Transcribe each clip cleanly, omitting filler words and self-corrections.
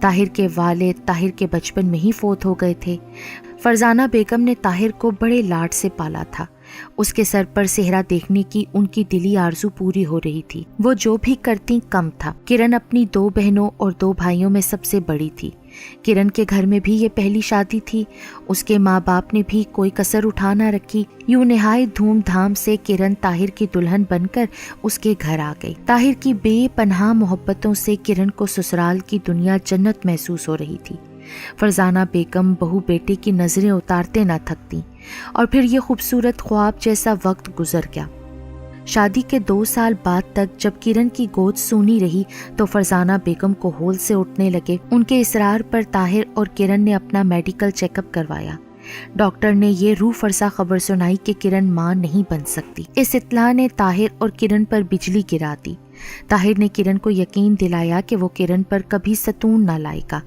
طاہر کے والد طاہر کے بچپن میں ہی فوت ہو گئے تھے۔ فرزانہ بیگم نے طاہر کو بڑے لاڈ سے پالا تھا۔ اس کے سر پر صحرا دیکھنے کی ان کی دلی آرزو پوری ہو رہی تھی۔ وہ جو بھی کرتی کم تھا۔ کرن اپنی 2 بہنوں اور 2 بھائیوں میں سب سے بڑی تھی۔ کرن کے گھر میں بھی یہ پہلی شادی تھی۔ اس کے ماں باپ نے بھی کوئی کسر اٹھا نہ رکھی۔ یوں نہایت دھوم دھام سے کرن طاہر کی دلہن بن کر اس کے گھر آ گئی۔ طاہر کی بے پناہ محبتوں سے کرن کو سسرال کی دنیا جنت محسوس ہو رہی تھی۔ فرزانہ بیگم بہو بیٹے کی نظریں اتارتے نہ تھکتی، اور پھر یہ خوبصورت خواب جیسا وقت گزر گیا۔ شادی کے 2 سال بعد تک جب کرن کی گود سونی رہی تو فرزانہ بیگم کو ہول سے اٹھنے لگے۔ ان کے اصرار پر طاہر اور کرن نے اپنا میڈیکل چیک اپ کروایا۔ ڈاکٹر نے یہ روح فرسا خبر سنائی کہ کرن ماں نہیں بن سکتی۔ اس اطلاع نے طاہر اور کرن پر بجلی گرا دی۔ طاہر نے کرن کو یقین دلایا کہ وہ کرن پر کبھی ستون نہ لائے گا،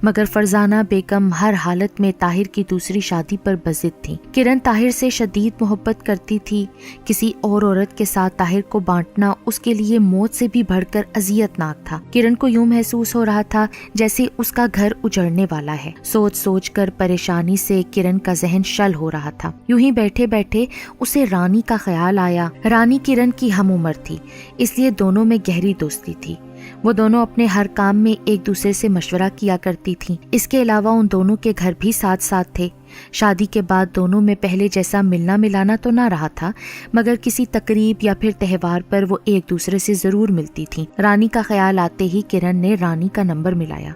مگر فرزانہ بیگم ہر حالت میں طاہر کی دوسری شادی پر بضد تھی۔ کرن طاہر سے شدید محبت کرتی تھی۔ کسی اور عورت کے ساتھ طاہر کو بانٹنا اس کے لیے موت سے بھی بڑھ کر اذیت ناک تھا۔ کرن کو یوں محسوس ہو رہا تھا جیسے اس کا گھر اجڑنے والا ہے۔ سوچ سوچ کر پریشانی سے کرن کا ذہن شل ہو رہا تھا۔ یوں ہی بیٹھے بیٹھے اسے رانی کا خیال آیا۔ رانی کرن کی ہم عمر تھی، اس لیے دونوں میں گہری دوستی تھی۔ وہ دونوں اپنے ہر کام میں ایک دوسرے سے مشورہ کیا کرتی تھیں۔ اس کے علاوہ ان دونوں کے گھر بھی ساتھ ساتھ تھے۔ شادی کے بعد دونوں میں پہلے جیسا ملنا ملانا تو نہ رہا تھا، مگر کسی تقریب یا پھر تہوار پر وہ ایک دوسرے سے ضرور ملتی تھیں۔ رانی کا خیال آتے ہی کرن نے رانی کا نمبر ملایا۔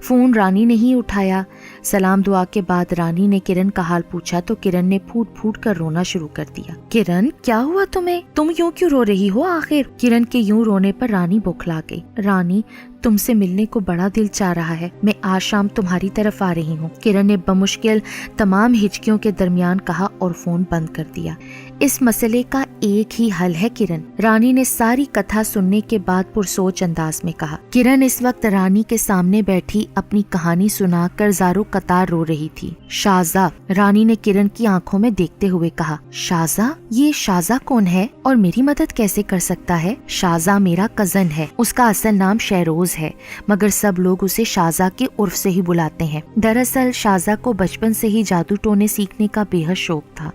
فون رانی نے ہی اٹھایا۔ سلام دعا کے بعد رانی نے کرن کا حال پوچھا تو کرن نے پھوٹ پھوٹ کر رونا شروع کر دیا۔ کرن، کیا ہوا تمہیں؟ تم یوں کیوں رو رہی ہو آخر؟ کرن کے یوں رونے پر رانی بوکھلا گئی۔ رانی، تم سے ملنے کو بڑا دل چاہ رہا ہے، میں آج شام تمہاری طرف آ رہی ہوں، کرن نے بمشکل تمام ہچکیوں کے درمیان کہا اور فون بند کر دیا۔ اس مسئلے کا ایک ہی حل ہے کرن، رانی نے ساری کتھا سننے کے بعد پرسوچ انداز میں کہا۔ کرن اس وقت رانی کے سامنے بیٹھی اپنی کہانی سنا کر زارو قطار رو رہی تھی۔ شازا، رانی نے کرن کی آنکھوں میں دیکھتے ہوئے کہا۔ شازا؟ یہ شازا کون ہے اور میری مدد کیسے کر سکتا ہے؟ شازا میرا کزن ہے، اس کا اصل نام شہروز ہے، مگر سب لوگ اسے شازا کے عرف سے ہی بلاتے ہیں۔ دراصل شازا کو بچپن سے ہی جادو ٹونے سیکھنے کا بے حد شوق تھا۔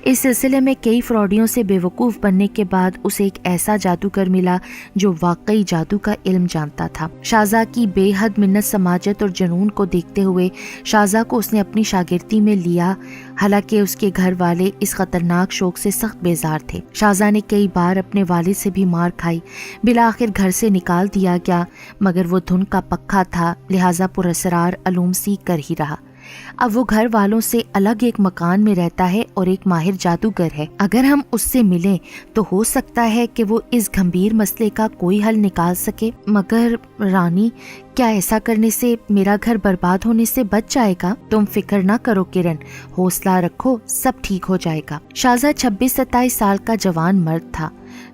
اس سلسلے میں کئی فراڈیوں سے بے وقوف بننے کے بعد اسے ایک ایسا جادوگر ملا جو واقعی جادو کا علم جانتا تھا۔ شازا کی بے حد منت سماجت اور جنون کو دیکھتے ہوئے شازا کو اس نے اپنی شاگردی میں لیا، حالانکہ اس کے گھر والے اس خطرناک شوق سے سخت بیزار تھے۔ شازا نے کئی بار اپنے والد سے بھی مار کھائی، بالآخر گھر سے نکال دیا گیا، مگر وہ دھن کا پکا تھا، لہٰذا پراسرار علوم سیکھ کر ہی رہا۔ اب وہ گھر والوں سے الگ ایک مکان میں رہتا ہے اور ایک ماہر جادوگر ہے۔ اگر ہم اس سے ملیں تو ہو سکتا ہے کہ وہ اس گھمبیر مسئلے کا کوئی حل نکال سکے۔ مگر رانی، کیا ایسا کرنے سے میرا گھر برباد ہونے سے بچ جائے گا؟ تم فکر نہ کرو کرن، حوصلہ رکھو، سب ٹھیک ہو جائے گا۔ شازا 26-27 سال کا جوان مرد تھا،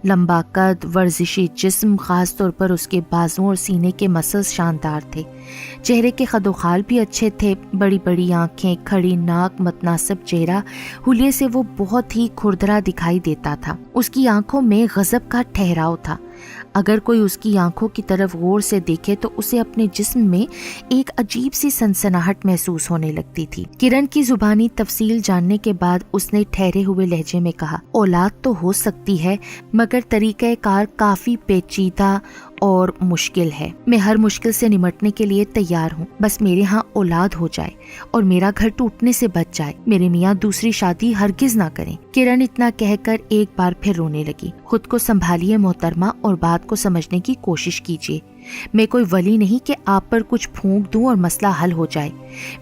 لمبا قد، ورزشی جسم، خاص طور پر اس کے بازوں اور سینے کے مسلز شاندار تھے۔ چہرے کے خد و خال بھی اچھے تھے، بڑی بڑی آنکھیں، کھڑی ناک، متناسب چہرہ، حلیے سے وہ بہت ہی کھردرا دکھائی دیتا تھا۔ اس کی آنکھوں میں غضب کا ٹھہراؤ تھا۔ اگر کوئی اس کی آنکھوں کی طرف غور سے دیکھے تو اسے اپنے جسم میں ایک عجیب سی سنسناہٹ محسوس ہونے لگتی تھی۔ کرن کی زبانی تفصیل جاننے کے بعد اس نے ٹھہرے ہوئے لہجے میں کہا، اولاد تو ہو سکتی ہے، مگر طریقہ کار کافی پیچیدہ اور مشکل ہے۔ میں ہر مشکل سے نمٹنے کے لیے تیار ہوں، بس میرے ہاں اولاد ہو جائے اور میرا گھر ٹوٹنے سے بچ جائے۔ میرے میاں دوسری شادی ہرگز نہ کریں۔ کرن اتنا کہہ کر ایک بار پھر رونے لگی۔ خود کو سنبھالیے محترمہ اور بات کو سمجھنے کی کوشش کیجیے۔ میں کوئی ولی نہیں کہ آپ پر کچھ پھونک دوں اور مسئلہ حل ہو جائے۔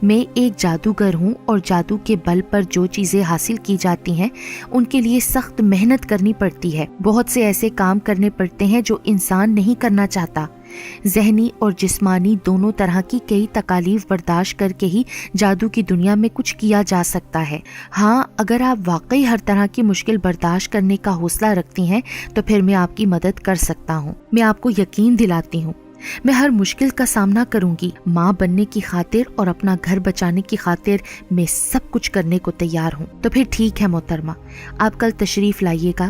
میں ایک جادوگر ہوں اور جادو کے بل پر جو چیزیں حاصل کی جاتی ہیں ان کے لیے سخت محنت کرنی پڑتی ہے۔ بہت سے ایسے کام کرنے پڑتے ہیں جو انسان نہیں کرنا چاہتا۔ ذہنی اور جسمانی دونوں طرح کی کئی تکالیف برداشت کر کے ہی جادو کی دنیا میں کچھ کیا جا سکتا ہے۔ ہاں، اگر آپ واقعی ہر طرح کی مشکل برداشت کرنے کا حوصلہ رکھتی ہیں تو پھر میں آپ کی مدد کر سکتا ہوں۔ میں آپ کو یقین دلاتی ہوں، میں ہر مشکل کا سامنا کروں گی۔ ماں بننے کی خاطر اور اپنا گھر بچانے کی خاطر میں سب کچھ کرنے کو تیار ہوں۔ تو پھر ٹھیک ہے محترمہ، آپ کل تشریف لائیے گا۔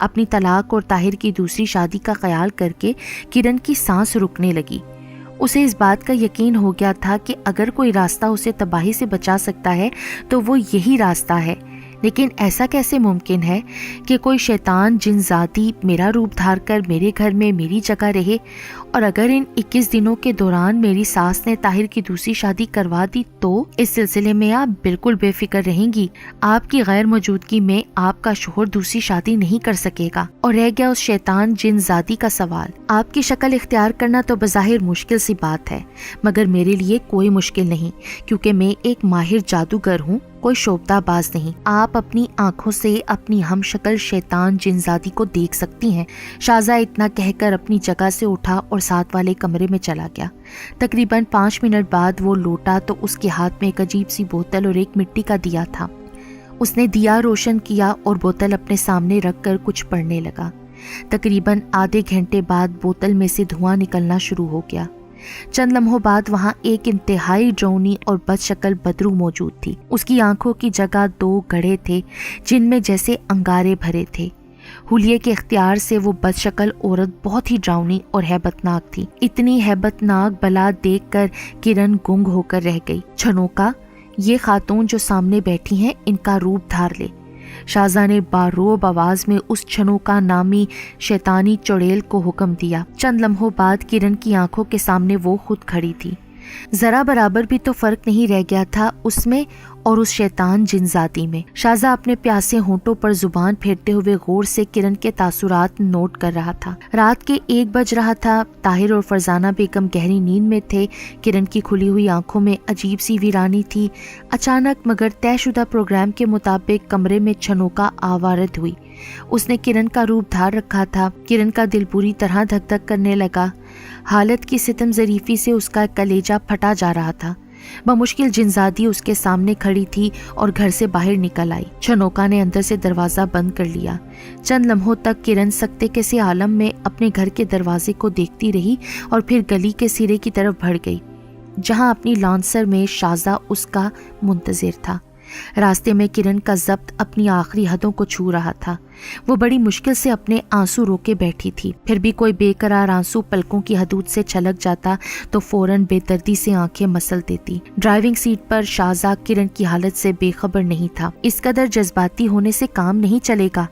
اپنی طلاق اور طاہر کی دوسری شادی کا خیال کر کے کرن کی سانس رکنے لگی۔ اسے اس بات کا یقین ہو گیا تھا کہ اگر کوئی راستہ اسے تباہی سے بچا سکتا ہے تو وہ یہی راستہ ہے، لیکن ایسا کیسے ممکن ہے کہ کوئی شیطان جن ذاتی میرا روپ دھار کر میرے گھر میں میری جگہ رہے، اور اگر ان 21 دنوں کے دوران میری ساس نے طاہر کی دوسری شادی کروا دی تو اس سلسلے میں آپ بالکل بے فکر رہیں گی۔ آپ کی غیر موجودگی میں آپ کا شوہر دوسری شادی نہیں کر سکے گا۔ اور رہ گیا اس شیطان جن ذاتی کا سوال۔ آپ کی شکل اختیار کرنا تو بظاہر مشکل سی بات ہے، مگر میرے لیے کوئی مشکل نہیں، کیونکہ میں ایک ماہر جادوگر ہوں، کوئی شوبدہ باز نہیں۔ آپ اپنی آنکھوں سے اپنی ہم شکل شیطان جن ذاتی کو دیکھ سکتی ہیں۔ شازہ اتنا کہہ کر اپنی جگہ سے اٹھا اور ساتھ والے کمرے میں چلا گیا۔ تقریباً 5 منٹ بعد وہ لوٹا تو اس کے ہاتھ میں ایک عجیب سی بوتل اور ایک مٹی کا دیا تھا۔ اس نے دیا روشن کیا اور بوتل اپنے سامنے رکھ کر کچھ پڑھنے لگا۔ تقریباً آدھے گھنٹے بعد بوتل میں سے دھواں نکلنا شروع ہو گیا۔ چند لمحوں بعد وہاں ایک انتہائی ڈراؤنی اور بد شکل بدرو موجود تھی۔ اس کی آنکھوں کی جگہ 2 گڑھے تھے جن میں جیسے انگارے بھرے تھے۔ حلیے کے اختیار سے وہ بد شکل عورت بہت ہی ڈراؤنی اور ہیبت ناک تھی۔ اتنی ہیبت ناک بلا دیکھ کر کرن گنگ ہو کر رہ گئی۔ چھنوکا، یہ خاتون جو سامنے بیٹھی ہیں ان کا روپ دھار لے۔ شازہ نے باروب آواز میں اس چھنوکا نامی شیطانی چڑیل کو حکم دیا۔ چند لمحوں بعد کرن کی آنکھوں کے سامنے وہ خود کھڑی تھی۔ ذرا برابر بھی تو فرق نہیں رہ گیا تھا اس میں اور اس شیطان جن ذاتی میں۔ شازہ اپنے پیاسے ہونٹوں پر زبان پھیرتے ہوئے غور سے کرن کے تاثرات نوٹ کر رہا تھا۔ رات کے 1 بج رہا تھا۔ طاہر اور فرزانہ بیگم گہری نیند میں تھے۔ کرن کی کھلی ہوئی آنکھوں میں عجیب سی ویرانی تھی۔ اچانک مگر طے شدہ پروگرام کے مطابق کمرے میں چھنوکا آوارد ہوئی۔ اس نے کرن کا روپ دھار رکھا تھا۔ کرن کا دل بری طرح دھک دھک کرنے لگا۔ حالت کی ستم ظریفی سے اس کا کلیجہ پھٹا جا رہا تھا۔ بمشکل جنزادی اس کے سامنے کھڑی تھی اور گھر سے باہر نکل آئی۔ چھنوکا نے اندر سے دروازہ بند کر لیا۔ چند لمحوں تک کرن سکتے کے سے عالم میں اپنے گھر کے دروازے کو دیکھتی رہی اور پھر گلی کے سرے کی طرف بڑھ گئی جہاں اپنی لانسر میں شازہ اس کا منتظر تھا۔ راستے میں کرن کا ضبط اپنی آخری حدوں کو چھو رہا تھا۔ وہ بڑی مشکل سے اپنے آنسو روکے بیٹھی تھی، پھر بھی کوئی بے قرار آنسو پلکوں کی حدود سے چھلک جاتا تو فوراً بے دردی سے آنکھیں مسل دیتی۔ ڈرائیونگ سیٹ پر شازہ کرن کی حالت سے بے خبر نہیں تھا۔ اس قدر جذباتی ہونے سے کام نہیں چلے گا۔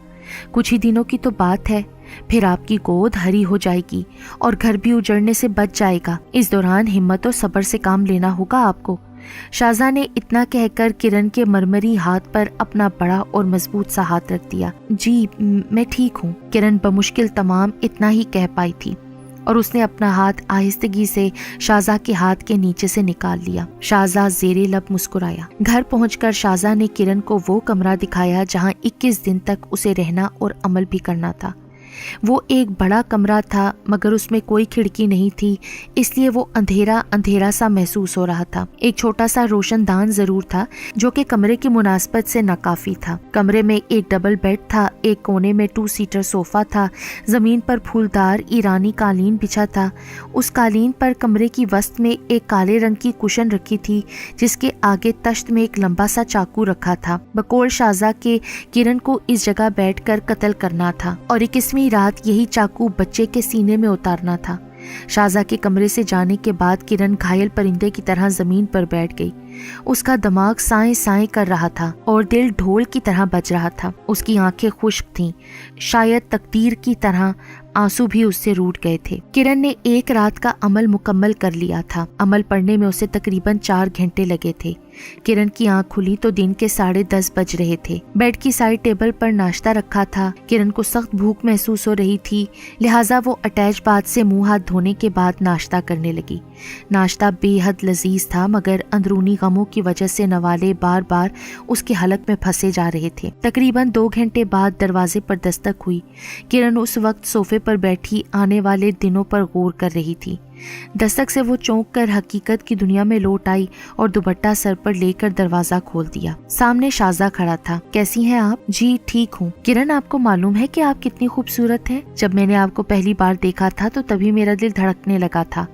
کچھ ہی دنوں کی تو بات ہے، پھر آپ کی گود ہری ہو جائے گی اور گھر بھی اجڑنے سے بچ جائے گا۔ اس دوران ہمت اور صبر سے کام لینا ہوگا آپ کو۔ شازہ نے اتنا کہہ کر کرن کے مرمری ہاتھ پر اپنا بڑا اور مضبوط سا ہاتھ رکھ دیا۔ جی میں ٹھیک ہوں، کرن بمشکل تمام اتنا ہی کہہ پائی تھی اور اس نے اپنا ہاتھ آہستگی سے شازہ کے ہاتھ کے نیچے سے نکال لیا۔ شازہ زیر لب مسکرایا۔ گھر پہنچ کر شازہ نے کرن کو وہ کمرہ دکھایا جہاں 21 دن تک اسے رہنا اور عمل بھی کرنا تھا۔ وہ ایک بڑا کمرہ تھا مگر اس میں کوئی کھڑکی نہیں تھی، اس لیے وہ اندھیرا اندھیرا سا محسوس ہو رہا تھا۔ ایک چھوٹا سا روشن دان ضرور تھا جو کہ کمرے کی مناسبت سے ناکافی تھا۔ کمرے میں ایک ڈبل بیڈ تھا، ایک کونے میں 2 سیٹر صوفہ تھا، زمین پر پھولدار ایرانی قالین بچھا تھا۔ اس قالین پر کمرے کی وسط میں ایک کالے رنگ کی کشن رکھی تھی جس کے آگے تشت میں ایک لمبا سا چاقو رکھا تھا۔ بقول شازہ کے کرن کو اس جگہ بیٹھ کر قتل کرنا تھا اور 21ویں رات یہی چاقو بچے کے سینے میں اتارنا تھا۔ شازہ کے کمرے سے جانے کے بعد کرن گھائل پرندے کی طرح زمین پر بیٹھ گئی۔ اس کا دماغ سائیں سائیں کر رہا تھا اور دل ڈھول کی طرح بج رہا تھا۔ اس کی آنکھیں خشک تھیں، شاید تقدیر کی طرح آنسو بھی اس سے روٹ گئے تھے۔ کرن نے 1 رات کا عمل مکمل کر لیا تھا۔ عمل پڑھنے میں اسے تقریباً 4 گھنٹے لگے تھے۔ کرن کی آنکھ کھلی تو دن کے 10:30 بج رہے تھے۔ بیڈ کی سائڈ ٹیبل پر ناشتہ رکھا تھا۔ کرن کو سخت بھوک محسوس ہو رہی تھی، لہٰذا وہ اٹیچ باتھ سے منہ ہاتھ دھونے کے بعد ناشتہ کرنے لگی۔ ناشتہ بے حد لذیذ تھا مگر اندرونی غموں کی وجہ سے نوالے بار بار اس کے حلق میں پھنسے جا رہے تھے۔ تقریباً 2 گھنٹے بعد دروازے پر دستک ہوئی۔ کرن اس وقت صوفے پر بیٹھی آنے والے دنوں پر غور کر رہی تھی۔ دستک سے وہ چونک کر حقیقت کی دنیا میں لوٹ آئی اور دوپٹہ سر پر لے کر دروازہ کھول دیا۔ سامنے شازہ کھڑا تھا۔ کیسی ہیں آپ؟ جی ٹھیک ہوں۔ کرن آپ کو معلوم ہے کہ آپ کتنی خوبصورت ہیں؟ جب میں نے آپ کو پہلی بار دیکھا تھا تو تبھی میرا دل دھڑکنے لگا تھا۔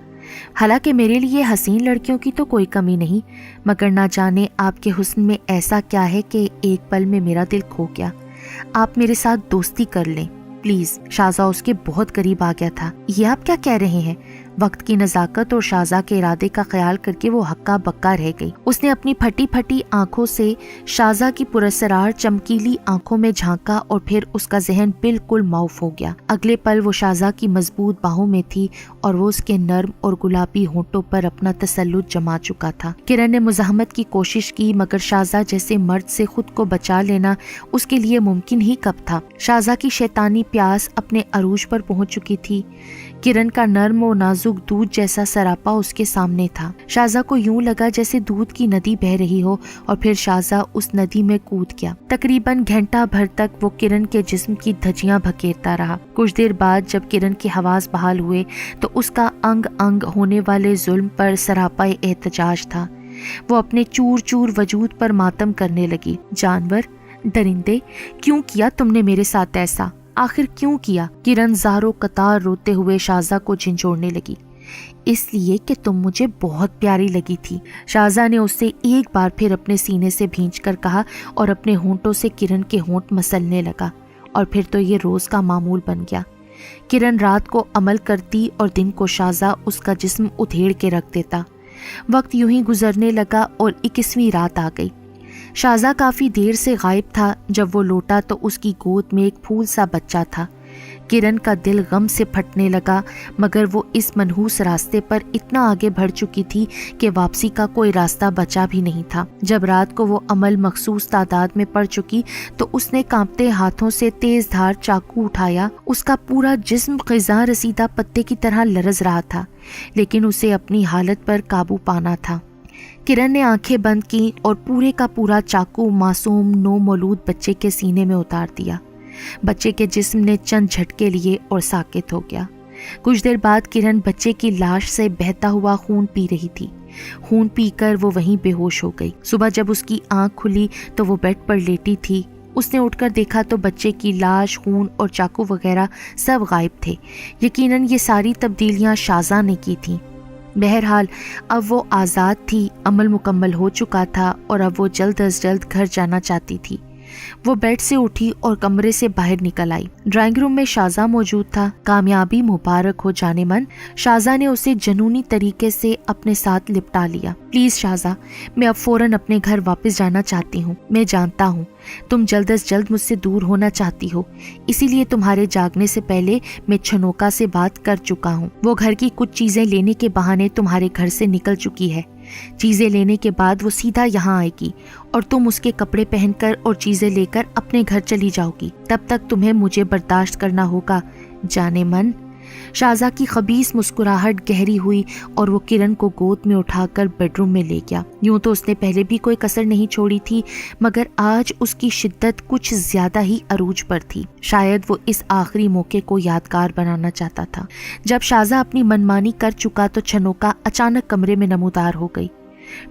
حالانکہ میرے لیے حسین لڑکیوں کی تو کوئی کمی نہیں، مگر نہ جانے آپ کے حسن میں ایسا کیا ہے کہ ایک پل میں میرا دل کھو گیا۔ آپ میرے ساتھ دوستی کر لیں۔ پلیز۔ شازا اس کے بہت قریب آ گیا تھا۔ یہ آپ کیا کہہ رہے ہیں؟ وقت کی نزاکت اور شازا کے ارادے کا خیال کر کے وہ ہکا بکا رہ گئی۔ اس نے اپنی پھٹی پھٹی آنکھوں سے شازا کی پراسرار چمکیلی آنکھوں میں جھانکا اور پھر اس کا ذہن بالکل معاف ہو گیا۔ اگلے پل وہ شازا کی مضبوط باہوں میں تھی اور وہ اس کے نرم اور گلابی ہونٹوں پر اپنا تسلط جما چکا تھا۔ کرن نے مزاحمت کی کوشش کی مگر شازا جیسے مرد سے خود کو بچا لینا اس کے لیے ممکن ہی کب تھا۔ شازا کی شیطانی پیاس اپنے عروج پر پہنچ چکی تھی۔ کرن کا نرم اور نازک دودھ جیسا سراپا اس کے سامنے تھا۔ شازا کو یوں لگا جیسے دودھ کی ندی بہہ رہی ہو اور پھر شازا اس ندی میں کود گیا۔ تقریباً گھنٹہ بھر تک وہ کرن کے جسم کی دھجیاں بکھیرتا رہا۔ کچھ دیر بعد جب کرن کے حواس بحال ہوئے تو اس کا انگ انگ ہونے والے ظلم پر سراپا احتجاج تھا۔ وہ اپنے چور چور وجود پر ماتم کرنے لگی۔ جانور، درندے، کیوں کیا تم نے میرے ساتھ ایسا؟ آخر کیوں کیا؟ کرن زارو قطار روتے ہوئے شازا کو جھنجھوڑنے لگی۔ اس لیے کہ تم مجھے بہت پیاری لگی تھی، شازا نے اس سے ایک بار پھر اپنے سینے سے بھینچ کر کہا اور اپنے ہونٹوں سے کرن کے ہونٹ مسلنے لگا۔ اور پھر تو یہ روز کا معمول بن گیا۔ کرن رات کو عمل کرتی اور دن کو شازا اس کا جسم ادھیڑ کے رکھ دیتا۔ وقت یوں ہی گزرنے لگا اور 21ویں رات آ گئی۔ شازا کافی دیر سے غائب تھا۔ جب وہ لوٹا تو اس کی گود میں ایک پھول سا بچہ تھا۔ کرن کا دل غم سے پھٹنے لگا مگر وہ اس منحوس راستے پر اتنا آگے بڑھ چکی تھی کہ واپسی کا کوئی راستہ بچا بھی نہیں تھا۔ جب رات کو وہ عمل مخصوص تعداد میں پڑ چکی تو اس نے کانپتے ہاتھوں سے تیز دھار چاقو اٹھایا۔ اس کا پورا جسم خزاں رسیدہ پتے کی طرح لرز رہا تھا لیکن اسے اپنی حالت پر قابو پانا تھا۔ کرن نے آنکھیں بند کی اور پورے کا پورا چاقو معصوم نو مولود بچے کے سینے میں اتار دیا۔ بچے کے جسم نے چند جھٹکے لیے اور ساکت ہو گیا۔ کچھ دیر بعد کرن بچے کی لاش سے بہتا ہوا خون پی رہی تھی۔ خون پی کر وہ وہیں بے ہوش ہو گئی۔ صبح جب اس کی آنکھ کھلی تو وہ بیڈ پر لیٹی تھی۔ اس نے اٹھ کر دیکھا تو بچے کی لاش، خون اور چاقو وغیرہ سب غائب تھے۔ یقیناً یہ ساری تبدیلیاں شازا نے کی تھیں۔ بہرحال اب وہ آزاد تھی، عمل مکمل ہو چکا تھا اور اب وہ جلد از جلد گھر جانا چاہتی تھی۔ وہ بیڈ سے اٹھی اور کمرے سے باہر نکل آئی۔ ڈرائنگ روم میں شازا موجود تھا۔ کامیابی مبارک ہو جانے من، شازا نے اسے جنونی طریقے سے اپنے ساتھ لپٹا لیا۔ پلیز شازا، میں اب فوراً اپنے گھر واپس جانا چاہتی ہوں۔ میں جانتا ہوں تم جلد از جلد مجھ سے دور ہونا چاہتی ہو، اسی لیے تمہارے جاگنے سے پہلے میں چھنوکا سے بات کر چکا ہوں۔ وہ گھر کی کچھ چیزیں لینے کے بہانے تمہارے گھر سے نکل چکی ہے۔ چیزیں لینے کے بعد وہ سیدھا یہاں آئے گی اور تم اس کے کپڑے پہن کر اور چیزیں لے کر اپنے گھر چلی جاؤ گی۔ تب تک تمہیں مجھے برداشت کرنا ہوگا، جانے من۔ شازا کی خبیث مسکراہٹ گہری ہوئی اور وہ کرن کو گود میں اٹھا کر بیڈ روم میں لے گیا۔ یوں تو اس نے پہلے بھی کوئی کسر نہیں چھوڑی تھی مگر آج اس کی شدت کچھ زیادہ ہی عروج پر تھی۔ شاید وہ اس آخری موقع کو یادگار بنانا چاہتا تھا۔ جب شازا اپنی منمانی کر چکا تو چھنوکا اچانک کمرے میں نمودار ہو گئی۔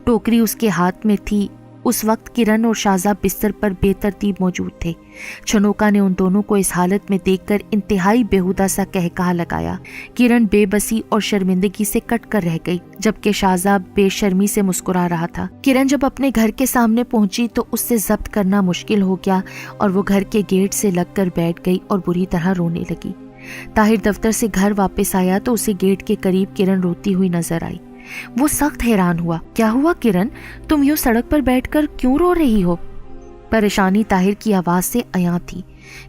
ٹوکری اس کے ہاتھ میں تھی۔ اس وقت کرن اور شازا بستر پر بے ترتیب موجود تھے۔ چھنوکا نے ان دونوں کو اس حالت میں دیکھ کر انتہائی بیہودہ سا قہقہا لگایا۔ کرن بے بسی اور شرمندگی سے کٹ کر رہ گئی جبکہ شازا بے شرمی سے مسکرا رہا تھا۔ کرن جب اپنے گھر کے سامنے پہنچی تو اس سے ضبط کرنا مشکل ہو گیا اور وہ گھر کے گیٹ سے لگ کر بیٹھ گئی اور بری طرح رونے لگی۔ طاہر دفتر سے گھر واپس آیا تو اسے گیٹ کے قریب کرن روتی ہوئی نظر آئی۔ وہ سخت حیران ہوا۔ کیا ہوا کرن، تم یوں سڑک پر بیٹھ کر کیوں رو رہی ہو؟ پریشانی طاہر کی آواز سے عیاں تھی۔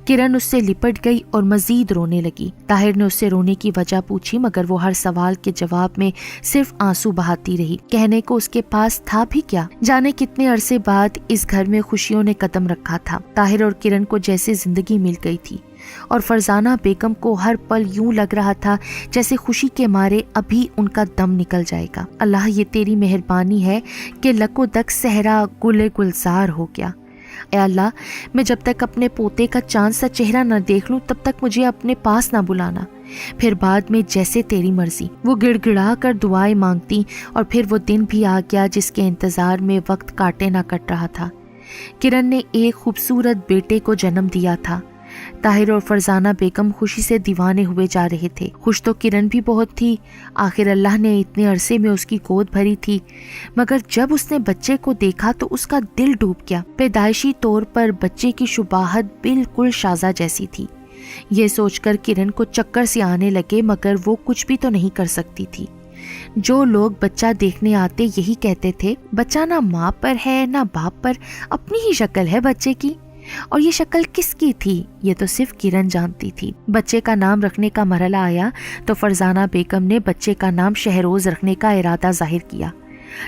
کرن اس سے لپٹ گئی اور مزید رونے لگی۔ طاہر نے اس سے رونے کی وجہ پوچھی مگر وہ ہر سوال کے جواب میں صرف آنسو بہاتی رہی۔ کہنے کو اس کے پاس تھا بھی کیا؟ جانے کتنے عرصے بعد اس گھر میں خوشیوں نے قدم رکھا تھا۔ طاہر اور کرن کو جیسے زندگی مل گئی تھی اور فرزانہ بیگم کو ہر پل یوں لگ رہا تھا جیسے خوشی کے مارے ابھی ان کا دم نکل جائے گا۔ اللہ، یہ تیری مہربانی ہے کہ لکو دک صحرا گلے گلزار ہو گیا۔ اے اللہ، میں جب تک اپنے پوتے کا چاند سا چہرہ نہ دیکھ لوں تب تک مجھے اپنے پاس نہ بلانا، پھر بعد میں جیسے تیری مرضی۔ وہ گڑ گڑا کر دعائیں مانگتی اور پھر وہ دن بھی آ گیا جس کے انتظار میں وقت کاٹے نہ کٹ رہا تھا۔ کرن نے ایک خوبصورت بیٹے کو جنم دیا تھا۔ طاہر اور فرزانہ بیگم خوشی سے دیوانے ہوئے جا رہے تھے۔ خوش تو کرن بھی بہت تھی، آخر اللہ نے اتنے عرصے میں اس کی گود بھری تھی، مگر جب اس نے بچے کو دیکھا تو اس کا دل ڈوب گیا۔ پیدائشی طور پر بچے کی شباہت بالکل شازا جیسی تھی۔ یہ سوچ کر کرن کو چکر سے آنے لگے، مگر وہ کچھ بھی تو نہیں کر سکتی تھی۔ جو لوگ بچہ دیکھنے آتے یہی کہتے تھے، بچہ نہ ماں پر ہے نہ باپ پر، اپنی ہی شکل ہے بچے کی۔ اور یہ شکل کس کی تھی یہ تو صرف کرن جانتی تھی۔ بچے کا نام رکھنے کا مرحلہ آیا تو فرزانہ بیگم نے بچے کا نام شہروز رکھنے کا ارادہ ظاہر کیا۔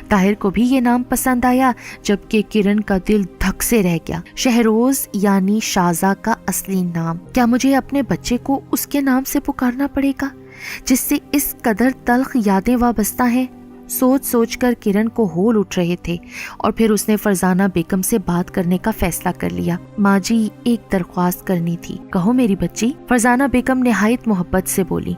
طاہر کو بھی یہ نام پسند آیا، جبکہ کرن کا دل دھک سے رہ گیا۔ شہروز یعنی شازا کا اصلی نام۔ کیا مجھے اپنے بچے کو اس کے نام سے پکارنا پڑے گا جس سے اس قدر تلخ یادیں وابستہ ہیں؟ سوچ سوچ کر کرن کو ہول اٹھ رہے تھے، اور پھر اس نے فرزانہ بیگم سے بات کرنے کا فیصلہ کر لیا۔ ماں جی، ایک درخواست کرنی تھی۔ کہو میری بچی، فرزانہ بیگم نہایت محبت سے بولی۔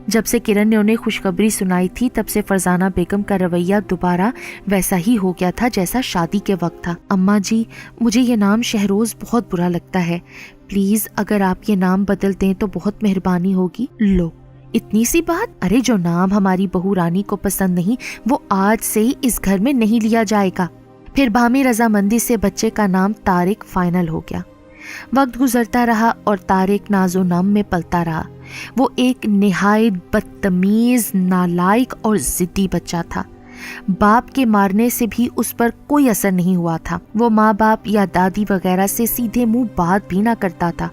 جب سے کرن نے انہیں خوشخبری سنائی تھی تب سے فرزانہ بیگم کا رویہ دوبارہ ویسا ہی ہو گیا تھا جیسا شادی کے وقت تھا۔ اماں جی، مجھے یہ نام شہروز بہت برا لگتا ہے، پلیز اگر آپ یہ نام بدل دیں تو بہت مہربانی ہوگی۔ لو، اتنی سی بات؟ ارے جو نام ہماری بہو رانی کو پسند نہیں وہ آج سے ہی اس گھر میں نہیں لیا جائے گا۔ پھر باہمی رضامندی سے بچے کا نام طارق فائنل ہو گیا۔ وقت گزرتا رہا اور طارق ناز و نم میں پلتا رہا۔ وہ ایک نہایت بدتمیز، نالائق اور ضدی بچہ تھا۔ باپ کے مارنے سے بھی اس پر کوئی اثر نہیں ہوا تھا۔ وہ ماں باپ یا دادی وغیرہ سے سیدھے منہ بات بھی نہ کرتا تھا،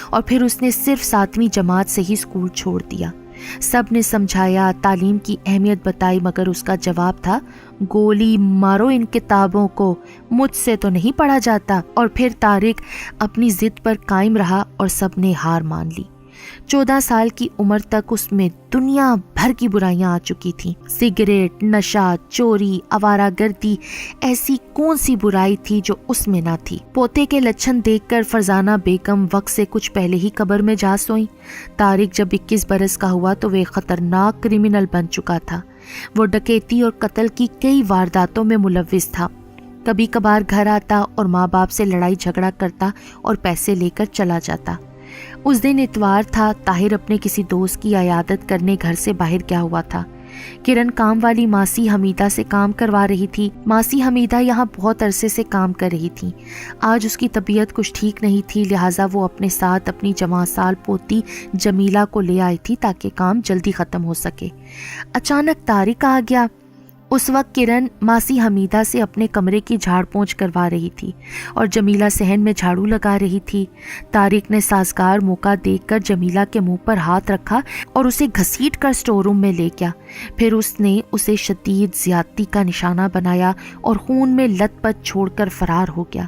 اور پھر اس نے صرف 7ویں جماعت سے ہی اسکول چھوڑ دیا۔ سب نے سمجھایا، تعلیم کی اہمیت بتائی، مگر اس کا جواب تھا، گولی مارو ان کتابوں کو، مجھ سے تو نہیں پڑھا جاتا۔ اور پھر طارق اپنی ضد پر قائم رہا اور سب نے ہار مان لی۔ 14 سال کی عمر تک اس میں دنیا بھر کی برائیاں آ چکی تھیں۔ سگریٹ، نشہ، چوری، آوارہ گردی، ایسی کون سی برائی تھی جو اس میں نہ تھی۔ پوتے کے لچھن دیکھ کر فرزانہ بیگم وقت سے کچھ پہلے ہی قبر میں جا سوئیں۔ طارق جب 21 برس کا ہوا تو وہ خطرناک کرمنل بن چکا تھا۔ وہ ڈکیتی اور قتل کی کئی وارداتوں میں ملوث تھا۔ کبھی کبھار گھر آتا اور ماں باپ سے لڑائی جھگڑا کرتا اور پیسے لے کر چلا جاتا۔ اس دن اتوار تھا۔ طاہر اپنے کسی دوست کی عیادت کرنے گھر سے باہر گیا ہوا تھا۔ کرن کام والی ماسی حمیدہ سے کام کروا رہی تھی۔ ماسی حمیدہ یہاں بہت عرصے سے کام کر رہی تھی۔ آج اس کی طبیعت کچھ ٹھیک نہیں تھی، لہٰذا وہ اپنے ساتھ اپنی جوان سال پوتی جمیلہ کو لے آئی تھی تاکہ کام جلدی ختم ہو سکے۔ اچانک طارق آ گیا۔ اس وقت کرن ماسی حمیدہ سے اپنے کمرے کی جھاڑ پونچھ کروا رہی تھی اور جمیلہ صحن میں جھاڑو لگا رہی تھی۔ طارق نے سازگار موقع دیکھ کر جمیلہ کے منہ پر ہاتھ رکھا اور اسے گھسیٹ کر اسٹور روم میں لے گیا۔ پھر اس نے اسے شدید زیادتی کا نشانہ بنایا اور خون میں لت پت چھوڑ کر فرار ہو گیا۔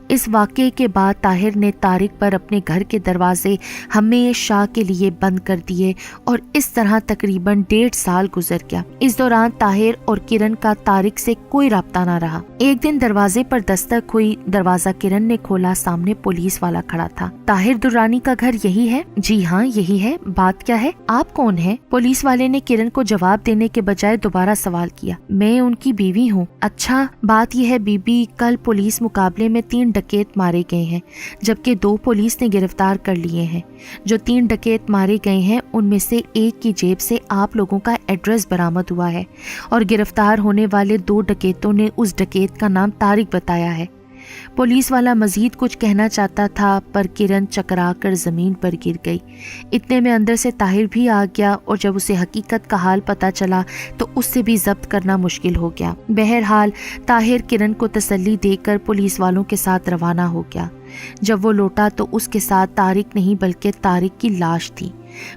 اس واقعے کے بعد طاہر نے طارق پر اپنے گھر کے دروازے ہمیشہ کے لیے بند کر دیے اور اس طرح تقریباً 1.5 سال گزر گیا۔ اس دوران طاہر اور کرن کا طارق سے کوئی رابطہ نہ رہا۔ ایک دن دروازے پر دستک ہوئی۔ دروازہ کرن نے کھولا، سامنے پولیس والا کھڑا تھا۔ طاہر درانی کا گھر یہی ہے؟ جی ہاں یہی ہے۔ بات کیا ہے؟ آپ کون ہیں؟ پولیس والے نے کرن کو جواب دینے کے بجائے دوبارہ سوال کیا۔ میں ان کی بیوی ہوں۔ اچھا، بات یہ ہے بیبی، کل پولیس مقابلے میں 3 ڈکیت مارے گئے ہیں، جبکہ 2 پولیس نے گرفتار کر لیے ہیں۔ جو 3 ڈکیت مارے گئے ہیں ان میں سے ایک کی جیب سے آپ لوگوں کا ایڈریس برآمد ہوا ہے، اور گرفتار ہونے والے 2 ڈکیتوں نے اس ڈکیت کا نام طارق بتایا ہے۔ پولیس والا مزید کچھ کہنا چاہتا تھا پر کرن چکرا کر زمین پر گر گئی۔ اتنے میں اندر سے طاہر بھی آ گیا، اور جب اسے حقیقت کا حال پتہ چلا تو اس سے بھی ضبط کرنا مشکل ہو گیا۔ بہرحال طاہر کرن کو تسلی دے کر پولیس والوں کے ساتھ روانہ ہو گیا۔ جب وہ لوٹا تو اس کے ساتھ طارق نہیں بلکہ طارق کی لاش تھی۔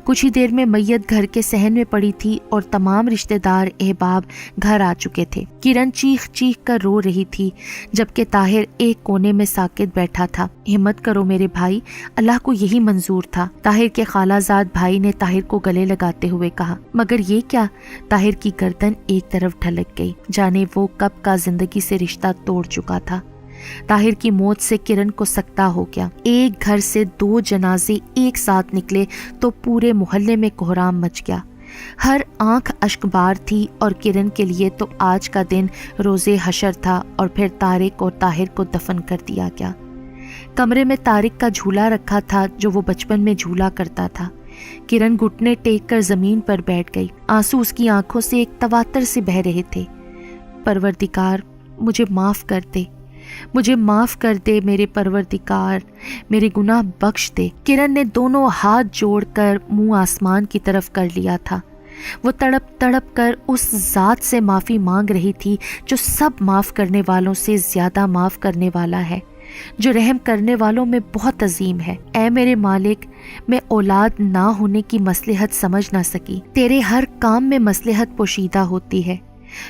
کچھ ہی دیر میں میت گھر کے صحن میں پڑی تھی اور تمام رشتہ دار احباب گھر آ چکے تھے۔ کرن چیخ چیخ کر رو رہی تھی، جبکہ طاہر ایک کونے میں ساکت بیٹھا تھا۔ ہمت کرو میرے بھائی، اللہ کو یہی منظور تھا، طاہر کے خالہ زاد بھائی نے طاہر کو گلے لگاتے ہوئے کہا۔ مگر یہ کیا؟ طاہر کی گردن ایک طرف ڈھلک گئی، جانے وہ کب کا زندگی سے رشتہ توڑ چکا تھا۔ طاہر کی موت سے کرن کو سکتہ ہو گیا۔ ایک گھر سے 2 جنازے ایک ساتھ نکلے تو پورے محلے میں کوہرام مچ گیا۔ ہر آنکھ اشک بار تھی، اور کرن کے لیے تو آج کا دن روز حشر تھا، اور پھر طارق اور طاہر کو دفن کر دیا گیا۔ کمرے میں طارق کا جھولا رکھا تھا جو وہ بچپن میں جھولا کرتا تھا۔ کرن گھٹنے ٹیک کر زمین پر بیٹھ گئی۔ آنسو اس کی آنکھوں سے ایک تواتر سے بہہ رہے تھے۔ پروردگار، مجھے معاف کر دے، مجھے معاف کر دے میرے پروردگار، میرے گناہ بخش دے۔ کرن نے دونوں ہاتھ جوڑ کر منہ آسمان کی طرف کر لیا تھا۔ وہ تڑپ تڑپ کر اس ذات سے معافی مانگ رہی تھی جو سب معاف کرنے والوں سے زیادہ معاف کرنے والا ہے، جو رحم کرنے والوں میں بہت عظیم ہے۔ اے میرے مالک، میں اولاد نہ ہونے کی مصلحت سمجھ نہ سکی۔ تیرے ہر کام میں مصلحت پوشیدہ ہوتی ہے۔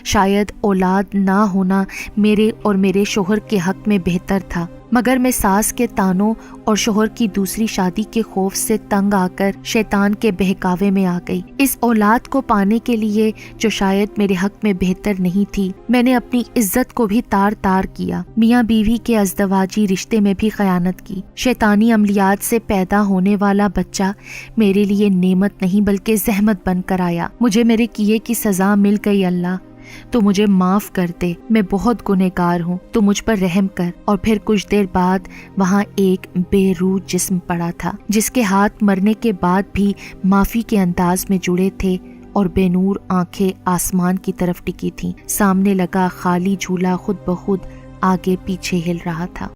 شاید اولاد نہ ہونا میرے اور میرے شوہر کے حق میں بہتر تھا، مگر میں ساس کے تانوں اور شوہر کی دوسری شادی کے خوف سے تنگ آ کر شیطان کے بہکاوے میں آ گئی۔ اس اولاد کو پانے کے لیے جو شاید میرے حق میں بہتر نہیں تھی، میں نے اپنی عزت کو بھی تار تار کیا، میاں بیوی کے ازدواجی رشتے میں بھی خیانت کی۔ شیطانی عملیات سے پیدا ہونے والا بچہ میرے لیے نعمت نہیں بلکہ زحمت بن کر آیا۔ مجھے میرے کیے کی سزا مل گئی اللہ، تو مجھے معاف کر دے، میں بہت گنہگار ہوں، تو مجھ پر رحم کر۔ اور پھر کچھ دیر بعد وہاں ایک بے روح جسم پڑا تھا، جس کے ہاتھ مرنے کے بعد بھی معافی کے انداز میں جڑے تھے اور بے نور آنکھیں آسمان کی طرف ٹکی تھیں۔ سامنے لگا خالی جھولا خود بخود آگے پیچھے ہل رہا تھا۔